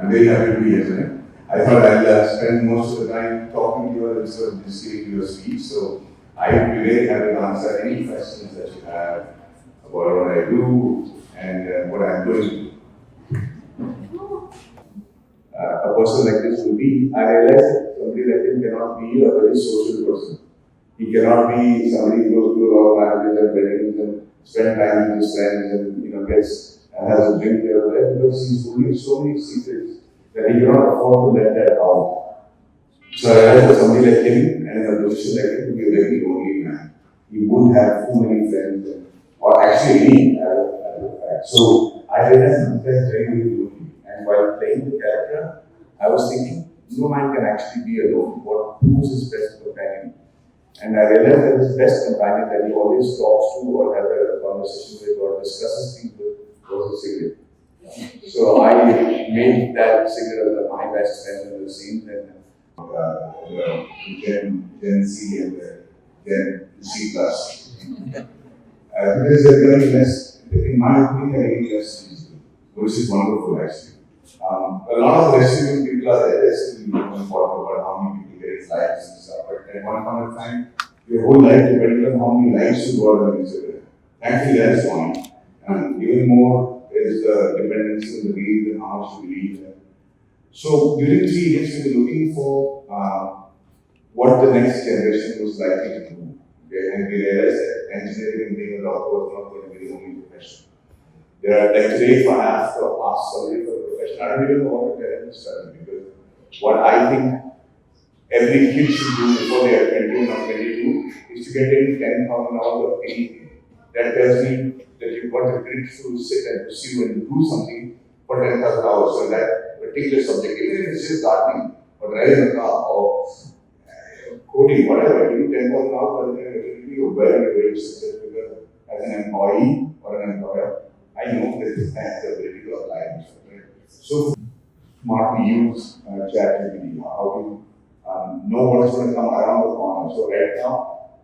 I'm very happy to be here. I thought I'll spend most of the time talking to you instead of just giving you a speech. So I would be very happy to answer any questions that you have about what I do and what I'm doing. A person like this will be, I realize that somebody like him cannot be a very social person. He cannot be somebody who goes to a lot of marriages and weddings and spend time with his friends and gets and has a drink here or there because he's holding so many secrets that he cannot afford to let that out. So I realized that somebody like him and in a position like him would be a very lonely man. He wouldn't have too many friends or actually any as a fact. So I realized that that's very, very lonely. And while playing the character, I was thinking, no man can actually be alone. Who's his best companion? And I realized that his best companion that he always talks to or has a conversation with or discusses things with was a cigarette. So I made that cigarette my best friend in the scene. Gen Z and Gen C plus. Because they're very less, in my opinion, they're very less useful, which is wonderful actually. A lot of restaurant people are still looking forward about how many people get likes and stuff, but at one point of time, your whole life depends on how many likes you got on Instagram. Thankfully, that is gone. And even more is the dependence on the read and how much you read. So during 3 years, we were looking for what the next generation was likely to do. Okay? And we realized that engineering and being a doctor was not going to be the only profession. There are, like today, if I have to ask somebody for a profession, I don't even know what to tell them to study because what I think every kid should do before they are 21 or 22 is to get in 10,000 hours of anything. That tells me that you've got the grit to sit and pursue and do something for 10,000 hours. So that particular subject, even if it's just gardening or driving a car or coding, whatever, you do 10,000 hours, but then you're very, very successful as an employee or an employer. I know that this has the ability to apply. So smartly use ChatGPT, how to know what's going to come around the corner. So right now,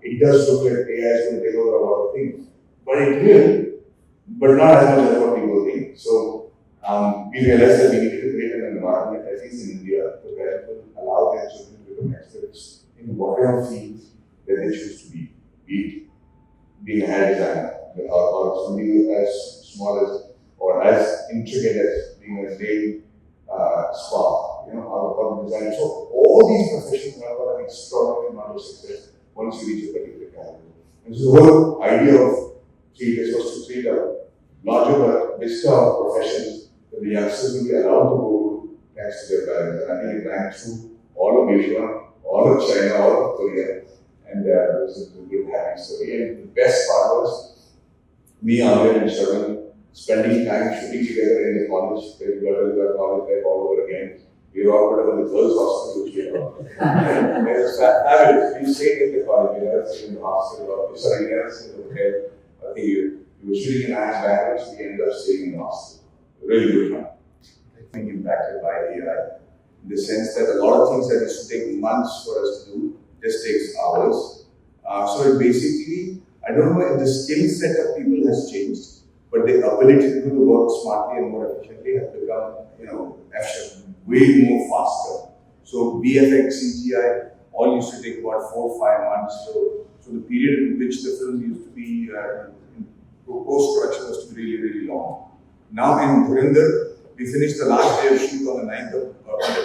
it does look like AI is going to take over a lot of things. But it will, but not as much as what people think. So we realized that we need to create an environment, at least in India, where people allow their children to become experts in whatever fields that they choose to be it being a hair designer or something as small as or as intricate as being a nail spa, or design. So all these professions have got an extraordinary amount of success once you reach a particular category. And so the whole idea of 3 years was to create a larger vista of professions that the youngsters will be allowed to go to thanks to their parents. And I think it ran through all of Asia, all of China, all of Korea, and it was a good happy story. And the best part was me, Amir, and Sharon spending time shooting together in the college. We got to the college life all over again. We were all put up in the girls' hostel, which we had. It was fabulous. We stayed in the college, we never stayed in the hostel, we never stayed in the hotel. I think we were shooting in Iron Backwards, we ended up staying in the hostel. Really good fun. Being impacted by AI in the sense that a lot of things that used to take months for us to do just takes hours. So it basically, I don't know if the skill set of people has changed, but the ability to do the work smartly and more efficiently has become, way more faster. So VFX, CGI, all used to take about 4 or 5 months. So the period in which the film used to be post-production was to be really, really long. Now in Dhurandhar, we finished the last day of shoot on the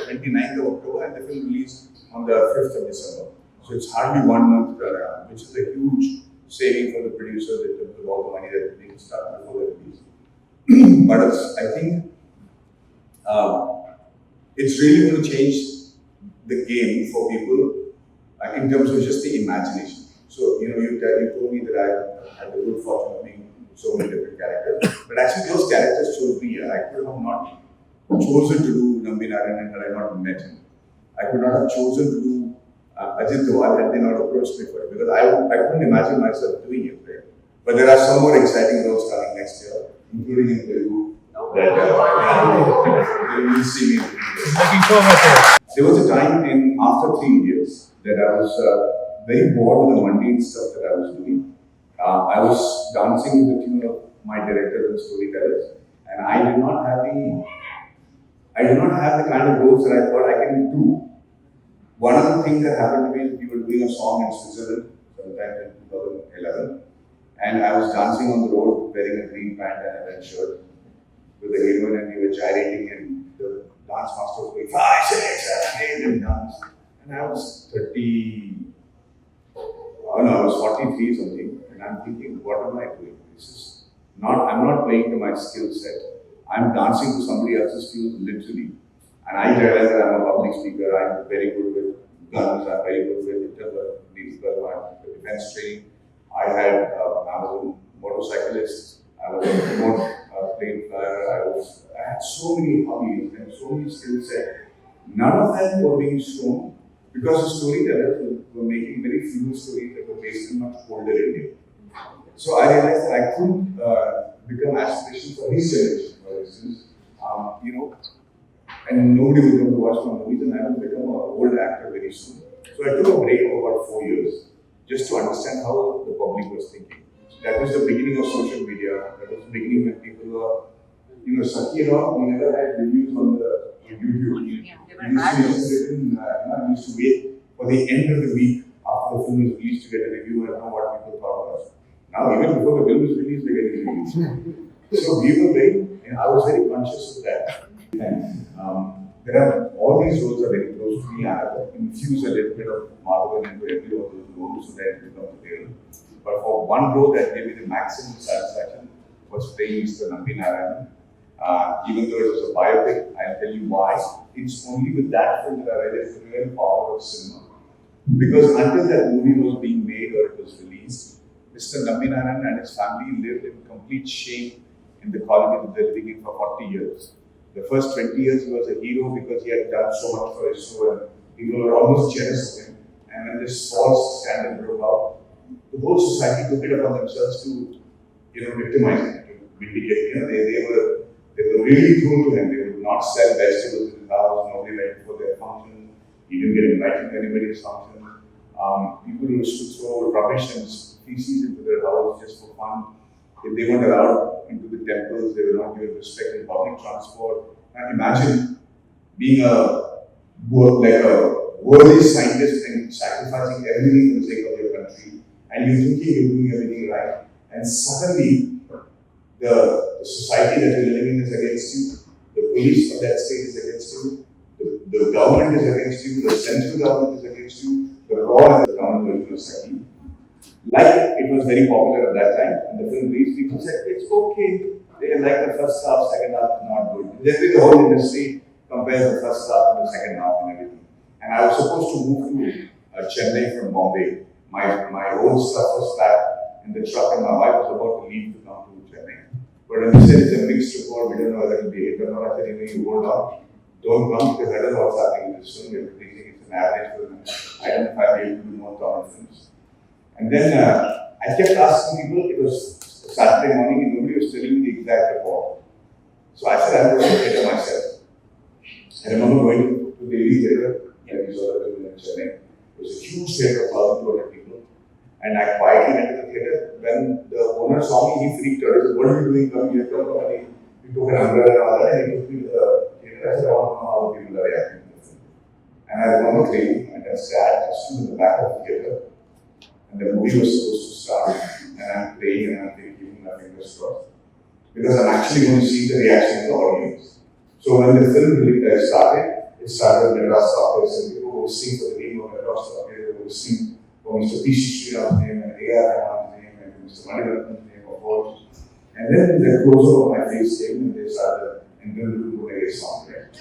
29th of October, and the film released on the 5th of December. So it's hardly 1 month turnaround, which is a huge saving for the producers in terms of all the money that they can start before the release. But I think it's really going to change the game for people in terms of just the imagination. So, you told me that I had the good fortune of being so many different characters, but actually those characters chose me. I could have not chosen to do Nambi Narayanan had I not met him. I could not have chosen to do Ajit Dawal had they not approached me for it, because I couldn't imagine myself doing it. Right? But there are some more exciting roles coming next year, including in Telugu, that you will see me. Looking forward to it. There was a time after 3 years that I was very bored with the mundane stuff that I was doing. I was dancing with the tune of my directors and storytellers, and I I do not have the kind of roles that I thought I can do. One of the things that happened to me is we were doing a song in Switzerland sometime in 2011, and I was dancing on the road wearing a green pant and a red shirt with a heroine, and we were gyrating, and the dance master was going 5, 6, 7, 8 and dance. And I was 30, oh no, I was 43 something, and I'm thinking, what am I doing? This is not, I'm not playing to my skill set. I'm dancing to somebody else's tune literally. And I realized that I'm a public speaker, I'm very good with guns, I'm very good with defense training. I was a motorcyclist, I was a remote plane flyer, I had so many hobbies and so many skill sets. None of them were being shown because the storytellers were making very few stories that were based in much older India. So I realized that I couldn't become aspirational for his generation, for instance. And nobody would come to watch my movies, and I would become an old actor very soon. So I took a break of about 4 years just to understand how the public was thinking. That was the beginning of social media. That was the beginning when people were, Saki and all, we never had reviews on YouTube. We used to wait for the end of the week after the film is released to get a review and know what people thought of us. Now, even before the film is released, we get reviews. So we were and I was very conscious of that. And there are all these roles are very close to me. I have infused a little bit of Madhavan into every one of those roles so that it becomes real. But for one role that gave me the maximum satisfaction was playing Mr. Narayan. Even though it was a biopic, I'll tell you why. It's only with that film that I realized the real power of cinema. Because until that movie was being made or it was released, Mr. Narayan and his family lived in complete shame in the colony that they're living in for 40 years. The first 20 years he was a hero because he had done so much for his show and people were almost jealous of him. And when this false scandal broke out, the whole society took it upon themselves to, victimize him, to vindicate. They were really cruel to him. They would not sell vegetables in his house, nobody went for their function. He didn't get invited to anybody's function. People used to throw rubbish and feces into their house just for fun. If they weren't allowed into the temples, they were not given respect in public transport. And imagine being a worthy scientist and sacrificing everything for the sake of your country, and you're thinking you're doing everything right, and suddenly the society that you're living in is against you, the police of that state is against you, the government is against you, the central government is against you, the law is the government version of Saki. Like it was very popular at that time, and the film reached, people said, it's okay. They like the first half, second half, not good. Then the whole industry compares the first half and the second half and everything. And I was supposed to move to Chennai from Bombay. My whole stuff was packed in the truck, and my wife was about to leave to come to Chennai. But when they said it's a mixed report, we don't know whether it will be a hit or not, I said, you hold on, don't come because I don't know what's happening in this film. Everything think it's an average film. I don't know if I'll be able to do more Tamil films. And then I kept asking people, it was Saturday morning and nobody was telling me the exact report. So I said, I'm going to theatre myself. I remember going to the Daily Theatre, we saw the film in Chennai. It was a huge theatre of 1,200 people. And I quietly went to the theatre. When the owner saw me, he freaked out. He said, what are you doing? Come here, come here. He took an umbrella and all that, and he took me to the theatre. I said, I want to know how people are reacting to the film. And I remember clearly, and I sat just in the back of the theatre. And the movie was supposed to start, and I'm praying and I'm keeping my fingers crossed. Because I'm actually going to see the reaction of the audience. So when the film started, it started with Madras Stockers, and people would sing for the name of Madras Stockers, they would sing for Mr. P.C. Sriram's name, and A.R. Rahman's name, and Mr. Madhavan's name, of course. And then the closer of my face came, and they started, and then we would put a song, right?